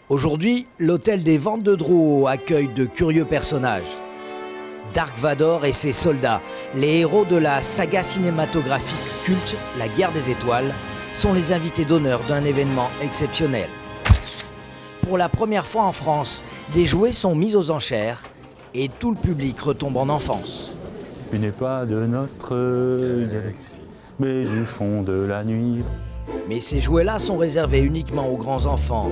Aujourd'hui, l'hôtel des ventes de Drouot accueille de curieux personnages. Dark Vador et ses soldats, les héros de la saga cinématographique culte La Guerre des Étoiles, sont les invités d'honneur d'un événement exceptionnel. Pour la première fois en France, des jouets sont mis aux enchères et tout le public retombe en enfance. Tu n'es pas de notre galaxie, mais du fond de la nuit. Mais ces jouets-là sont réservés uniquement aux grands enfants.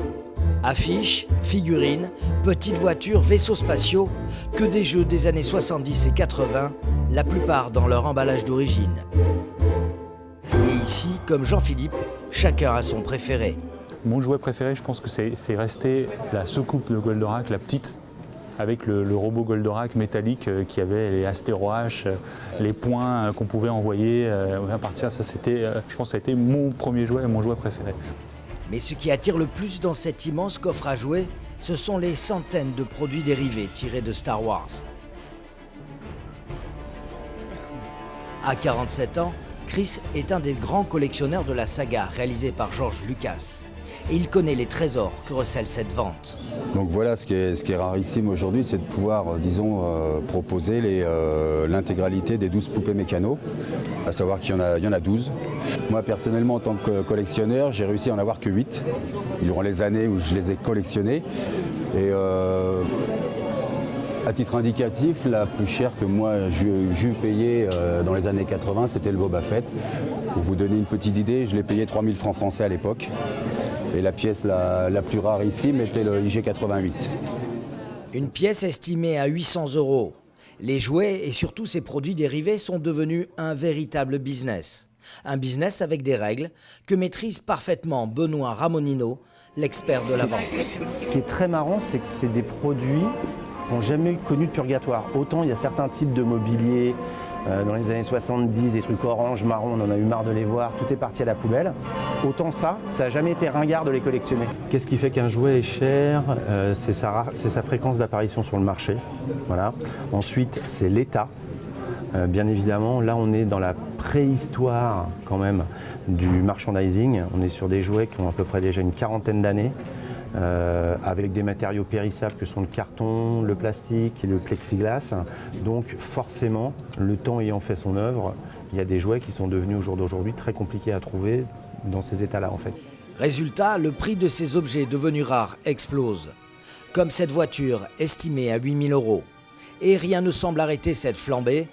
Affiches, figurines, petites voitures, vaisseaux spatiaux, que des jeux des années 70 et 80, la plupart dans leur emballage d'origine. Et ici, comme Jean-Philippe, chacun a son préféré. Mon jouet préféré, je pense que c'est resté la soucoupe de Goldorak, la petite, avec le robot Goldorak métallique qui avait les astéroaches, les points qu'on pouvait envoyer à partir. Ça, c'était, je pense que ça a été mon premier jouet et mon jouet préféré. Mais ce qui attire le plus dans cet immense coffre à jouets, ce sont les centaines de produits dérivés tirés de Star Wars. À 47 ans, Chris est un des grands collectionneurs de la saga réalisée par George Lucas. Et il connaît les trésors que recèle cette vente. Donc voilà, ce qui est rarissime aujourd'hui, c'est de pouvoir, proposer l'intégralité des 12 poupées mécano, à savoir qu'il y en a 12. Moi personnellement, en tant que collectionneur, j'ai réussi à en avoir que 8, durant les années où je les ai collectionnés. Et à titre indicatif, la plus chère que moi j'ai eu payée dans les années 80, c'était le Boba Fett. Pour vous donner une petite idée, je l'ai payé 3000 francs français à l'époque. Et la pièce la plus rarissime était le IG-88. Une pièce estimée à 800 €. Les jouets et surtout ces produits dérivés sont devenus un véritable business. Un business avec des règles que maîtrise parfaitement Benoît Ramonino, l'expert de la vente. Ce qui est très marrant, c'est que c'est des produits qui n'ont jamais connu de purgatoire. Autant il y a certains types de mobilier, dans les années 70, des trucs orange, marron, on en a eu marre de les voir, tout est parti à la poubelle. Autant ça n'a jamais été ringard de les collectionner. Qu'est-ce qui fait qu'un jouet est cher? C'est sa fréquence d'apparition sur le marché. Voilà. Ensuite, c'est l'état. Bien évidemment, là on est dans la préhistoire quand même du merchandising. On est sur des jouets qui ont à peu près déjà une quarantaine d'années. Avec des matériaux périssables que sont le carton, le plastique et le plexiglas. Donc forcément, le temps ayant fait son œuvre, il y a des jouets qui sont devenus au jour d'aujourd'hui très compliqués à trouver dans ces états-là en fait. Résultat, le prix de ces objets devenus rares explose. Comme cette voiture estimée à 8 000 €. Et rien ne semble arrêter cette flambée.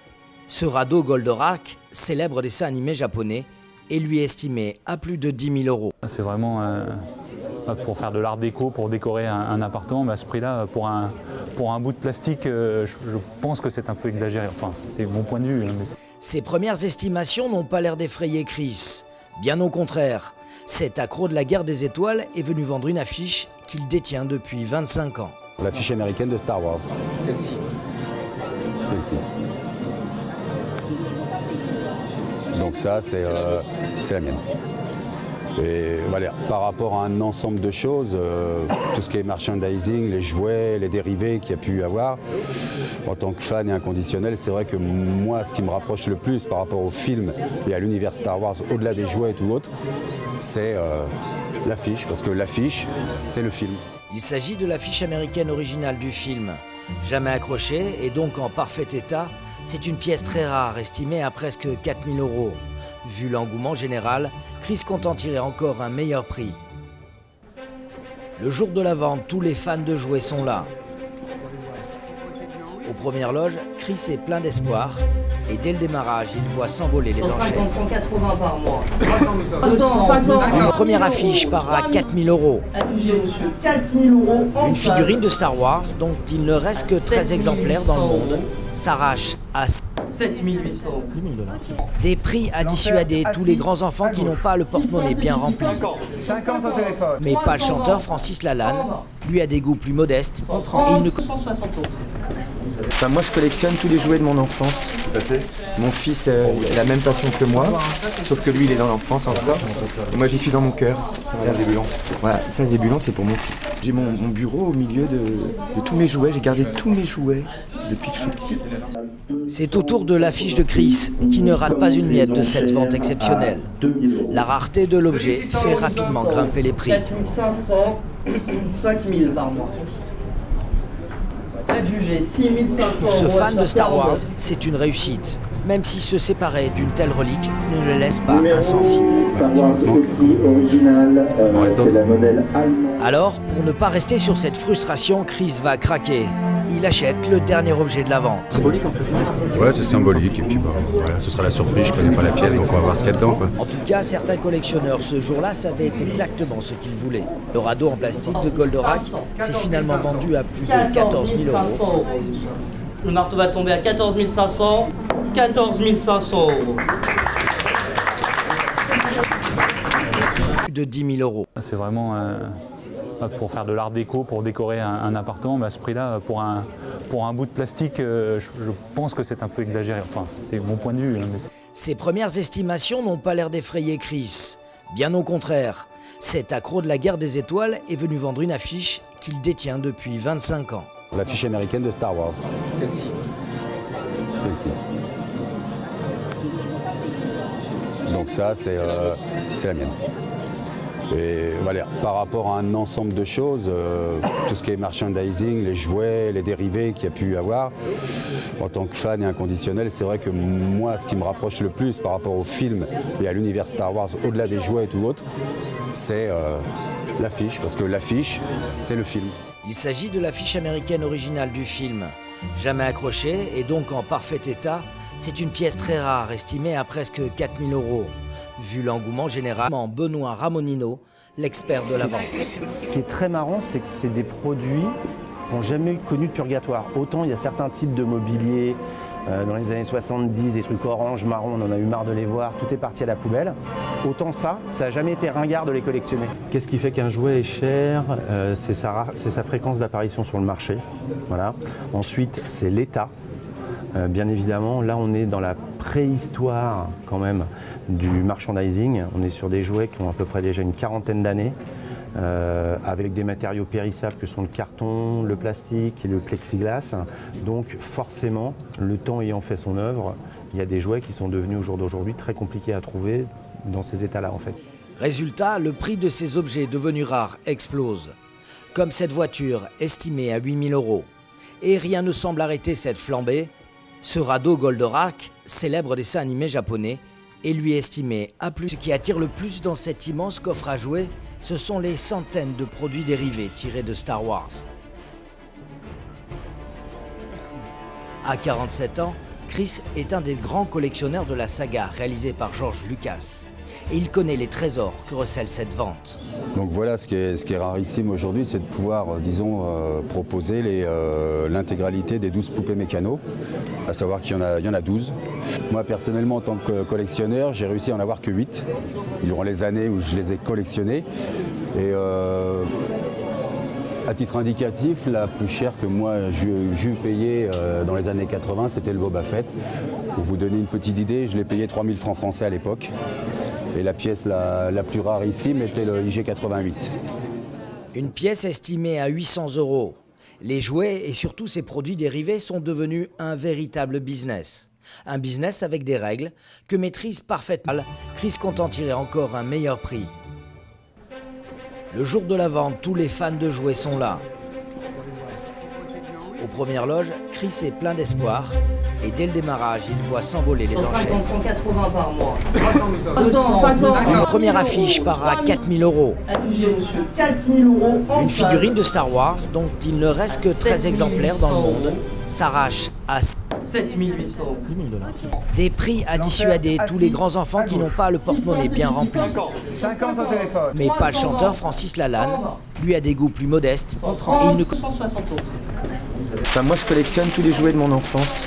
Ce radeau Goldorak, célèbre dessin animé japonais, est lui estimé à plus de 10 000 €. C'est vraiment pour faire de l'art déco, pour décorer un appartement, mais à ce prix-là, pour un bout de plastique, je pense que c'est un peu exagéré. Enfin, c'est mon point de vue. Mais ces premières estimations n'ont pas l'air d'effrayer Chris. Bien au contraire, cet accro de la Guerre des Étoiles est venu vendre une affiche qu'il détient depuis 25 ans. L'affiche américaine de Star Wars. Celle-ci. Celle-ci. Donc ça, c'est la mienne. Et voilà, par rapport à un ensemble de choses, tout ce qui est merchandising, les jouets, les dérivés qu'il y a pu y avoir, en tant que fan et inconditionnel, c'est vrai que moi, ce qui me rapproche le plus par rapport au film et à l'univers Star Wars, au-delà des jouets et tout autre, c'est l'affiche, parce que l'affiche, c'est le film. Il s'agit de l'affiche américaine originale du film. Jamais accrochée et donc en parfait état, c'est une pièce très rare, estimée à presque 4 000 €. Vu l'engouement général, Chris compte en tirer encore un meilleur prix. Le jour de la vente, tous les fans de jouets sont là. Aux premières loges, Chris est plein d'espoir et dès le démarrage, il voit s'envoler les enchères. 180 par mois. Une première affiche part à 4 000 €. Monsieur, 4 000 € en Une salle. figurine de Star Wars, dont il ne reste que 13 exemplaires dans le monde, s'arrache à 7 800 €. des prix à dissuader tous les grands enfants qui n'ont pas le porte-monnaie bien rempli. 50 au téléphone. Mais pas le chanteur Francis Lalanne, lui a des goûts plus modestes et il ne 160 €. Moi je collectionne tous les jouets de mon enfance. Mon fils il a la même passion que moi, sauf que lui il est dans l'enfance encore. Moi j'y suis dans mon cœur. Voilà, ça Zébulon c'est pour mon fils. J'ai mon bureau au milieu de tous mes jouets, j'ai gardé tous mes jouets depuis que je suis petit. C'est au tour de l'affiche de Chris, qui ne rate pas une miette de cette vente exceptionnelle. La rareté de l'objet fait rapidement grimper les prix. 4500, 5000 par mois. Adjugé, 6500 Pour ce euros fan de achat Star par Wars, enveloppe. c'est une réussite, même si se séparer d'une telle relique ne le laisse pas insensible. Star Wars aussi original, c'est la modèle allemande. Alors, pour ne pas rester sur cette frustration, Chris va craquer. Il achète le dernier objet de la vente. Ouais, c'est symbolique. Et puis voilà, ce sera la surprise. Je connais pas la pièce, donc on va voir ce qu'il y a dedans, quoi. En tout cas, certains collectionneurs ce jour-là savaient exactement ce qu'ils voulaient. Le radeau en plastique de Goldorak s'est finalement vendu à plus de 14 000 euros. 500 euros. Le marteau va tomber à 14 500, 14 500 euros. Plus de 10 000 euros. C'est vraiment pour faire de l'art déco, pour décorer un appartement, à ce prix-là, pour un bout de plastique, je pense que c'est un peu exagéré. Enfin, c'est mon point de vue. Mais Ces premières estimations n'ont pas l'air d'effrayer Chris. Bien au contraire, cet accro de la guerre des étoiles est venu vendre une affiche qu'il détient depuis 25 ans. L'affiche américaine de Star Wars. Celle-ci. Celle-ci. Donc ça, c'est la mienne. Et voilà, par rapport à un ensemble de choses, tout ce qui est merchandising, les jouets, les dérivés qu'il y a pu y avoir, en tant que fan et inconditionnel, c'est vrai que moi, ce qui me rapproche le plus par rapport au film et à l'univers Star Wars, au-delà des jouets et tout autre, c'est l'affiche, parce que l'affiche, c'est le film. Il s'agit de l'affiche américaine originale du film. Jamais accrochée et donc en parfait état, c'est une pièce très rare, estimée à presque 4 000 euros. Vu l'engouement général, Benoît Ramonino, l'expert de la vente. Ce qui est très marrant, c'est que c'est des produits qui n'ont jamais connu de purgatoire. Autant il y a certains types de mobilier, dans les années 70, des trucs orange, marron, on en a eu marre de les voir, tout est parti à la poubelle. Autant ça n'a jamais été ringard de les collectionner. Qu'est-ce qui fait qu'un jouet est cher? C'est sa fréquence d'apparition sur le marché. Voilà. Ensuite, c'est l'état. Bien évidemment, là on est dans la préhistoire quand même du merchandising. On est sur des jouets qui ont à peu près déjà une quarantaine d'années, avec des matériaux périssables que sont le carton, le plastique et le plexiglas. Donc forcément, le temps ayant fait son œuvre, il y a des jouets qui sont devenus au jour d'aujourd'hui très compliqués à trouver dans ces états-là en fait. Résultat, le prix de ces objets devenus rares explose. Comme cette voiture estimée à 8 000 euros. Et rien ne semble arrêter cette flambée. Ce radeau Goldorak, célèbre dessin animé japonais, est lui estimé à plus. Ce qui attire le plus dans cet immense coffre à jouets, ce sont les centaines de produits dérivés tirés de Star Wars. À 47 ans, Chris est un des grands collectionneurs de la saga réalisée par George Lucas. Et il connaît les trésors que recèle cette vente. Donc voilà, ce qui est rarissime aujourd'hui, c'est de pouvoir, proposer l'intégralité des 12 poupées mécano, à savoir qu'il y en a 12. Moi, personnellement, en tant que collectionneur, j'ai réussi à en avoir que 8, durant les années où je les ai collectionnés. Et à titre indicatif, la plus chère que moi j'ai eu payée dans les années 80, c'était le Boba Fett. Pour vous donner une petite idée, je l'ai payé 3 000 francs français à l'époque. Et la pièce la plus rarissime était le IG-88. Une pièce estimée à 800 euros. Les jouets et surtout ces produits dérivés sont devenus un véritable business. Un business avec des règles que maîtrise parfaitement. Chris compte en tirer encore un meilleur prix. Le jour de la vente, tous les fans de jouets sont là. Aux premières loges, Chris est plein d'espoir et dès le démarrage, il voit s'envoler les enchères. 180 par mois. 350. Une première affiche part à 4 000 euros. Adjugé, monsieur, 4 000 euros en Une salle. figurine de Star Wars dont il ne reste que 13 exemplaires dans le monde s'arrache à 7 800 euros. des prix à dissuader tous les grands enfants qui n'ont pas le porte-monnaie bien rempli. 50 au téléphone. Mais pas le chanteur Francis Lalanne, lui a des goûts plus modestes et il ne 160 euros. Enfin, moi je collectionne tous les jouets de mon enfance.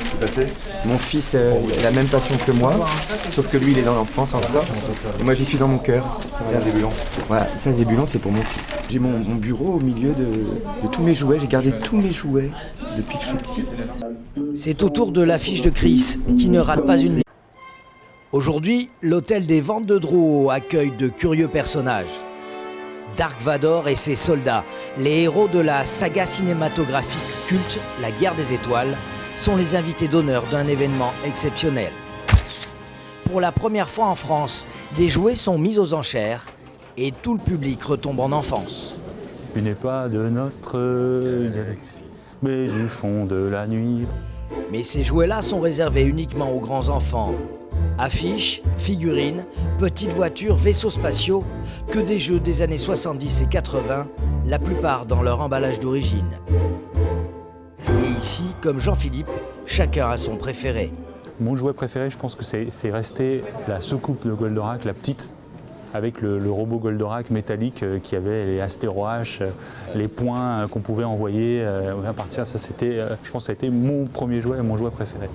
Mon fils a la même passion que moi, sauf que lui il est dans l'enfance encore. Et moi j'y suis dans mon cœur. Regarde Zébulon. Voilà, ça Zébulon c'est pour mon fils. J'ai mon bureau au milieu de tous mes jouets. J'ai gardé tous mes jouets depuis que je suis petit. C'est au tour de l'affiche de Chris qui ne rate pas une ligne. Aujourd'hui, l'hôtel des Ventes de Drouot accueille de curieux personnages. Dark Vador et ses soldats, les héros de la saga cinématographique culte La Guerre des Étoiles, sont les invités d'honneur d'un événement exceptionnel. Pour la première fois en France, des jouets sont mis aux enchères et tout le public retombe en enfance. Tu n'es pas de notre galaxie, mais du fond de la nuit. Mais ces jouets-là sont réservés uniquement aux grands enfants. Affiches, figurines, petites voitures, vaisseaux spatiaux, que des jeux des années 70 et 80, la plupart dans leur emballage d'origine. Et ici, comme Jean-Philippe, chacun a son préféré. Mon jouet préféré, je pense que c'est resté la soucoupe de Goldorak, la petite, avec le robot Goldorak métallique qui avait les astéroaches, les points qu'on pouvait envoyer à partir. Ça, c'était, je pense que ça a été mon premier jouet et mon jouet préféré.